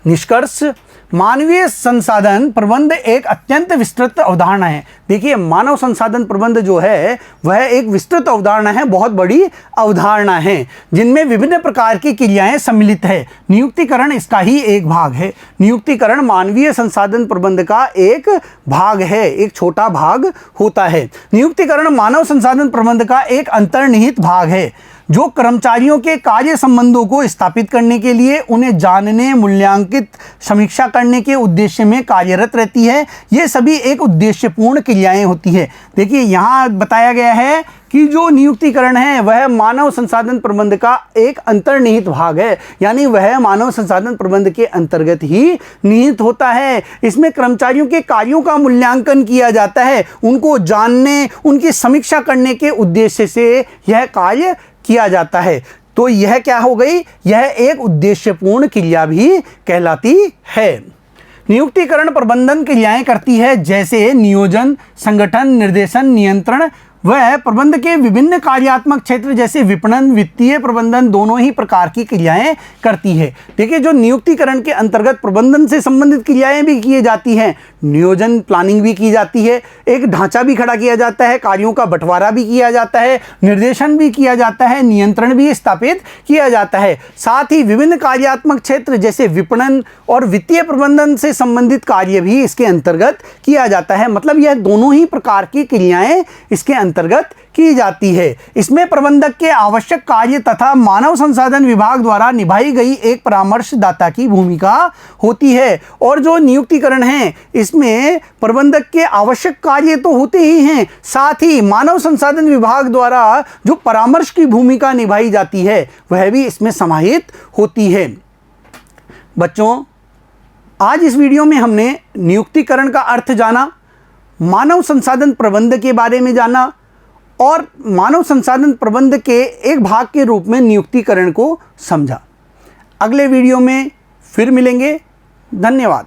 निष्कर्ष, मानवीय संसाधन प्रबंध एक अत्यंत विस्तृत अवधारणा है। देखिए मानव संसाधन प्रबंध जो है वह एक विस्तृत अवधारणा है, बहुत बड़ी अवधारणा है, जिनमें विभिन्न प्रकार की क्रियाएं सम्मिलित है। नियुक्तिकरण इसका ही एक भाग है। नियुक्तिकरण मानवीय संसाधन प्रबंध का एक भाग है, एक छोटा भाग होता है। नियुक्तिकरण मानव संसाधन प्रबंध का एक अंतर्निहित भाग है जो कर्मचारियों के कार्य संबंधों को स्थापित करने के लिए उन्हें जानने, मूल्यांकित, समीक्षा करने के उद्देश्य में कार्यरत रहती है। ये सभी एक उद्देश्यपूर्ण क्रियाएं होती है। देखिए यहाँ बताया गया है कि जो नियुक्तिकरण है वह मानव संसाधन प्रबंध का एक अंतर्निहित भाग है, यानी वह मानव संसाधन प्रबंध के अंतर्गत ही निहित होता है। इसमें कर्मचारियों के कार्यों का मूल्यांकन किया जाता है, उनको जानने, उनकी समीक्षा करने के उद्देश्य से यह कार्य किया जाता है। तो यह क्या हो गई, यह एक उद्देश्यपूर्ण क्रिया भी कहलाती है। नियुक्तिकरण प्रबंधन क्रियाएं करती है जैसे नियोजन, संगठन, निर्देशन, नियंत्रण वह प्रबंध के विभिन्न कार्यात्मक क्षेत्र जैसे विपणन, वित्तीय प्रबंधन दोनों ही प्रकार की क्रियाएं करती है। देखिए जो नियुक्तिकरण के अंतर्गत प्रबंधन से संबंधित क्रियाएं भी की जाती हैं, नियोजन प्लानिंग भी की जाती है, एक ढांचा भी खड़ा किया जाता है, कार्यों का बंटवारा भी किया जाता है, निर्देशन भी किया जाता है, नियंत्रण भी स्थापित किया जाता है। साथ ही विभिन्न कार्यात्मक क्षेत्र जैसे विपणन और वित्तीय प्रबंधन से संबंधित कार्य भी इसके अंतर्गत किया जाता है। मतलब यह दोनों ही प्रकार की क्रियाएं इसके अंतर्गत की जाती है। इसमें प्रबंधक के आवश्यक कार्य तथा मानव संसाधन विभाग द्वारा निभाई गई एक परामर्शदाता की भूमिका होती है। और जो नियुक्तिकरण है इसमें प्रबंधक के आवश्यक कार्य तो होते ही हैं, साथ ही मानव संसाधन विभाग द्वारा जो परामर्श की भूमिका निभाई जाती है वह भी इसमें समाहित होती है। बच्चों, आज इस वीडियो में हमने नियुक्तिकरण का अर्थ जाना, मानव संसाधन प्रबंध के बारे में जाना और मानव संसाधन प्रबंध के एक भाग के रूप में नियुक्तिकरण को समझा। अगले वीडियो में फिर मिलेंगे। धन्यवाद।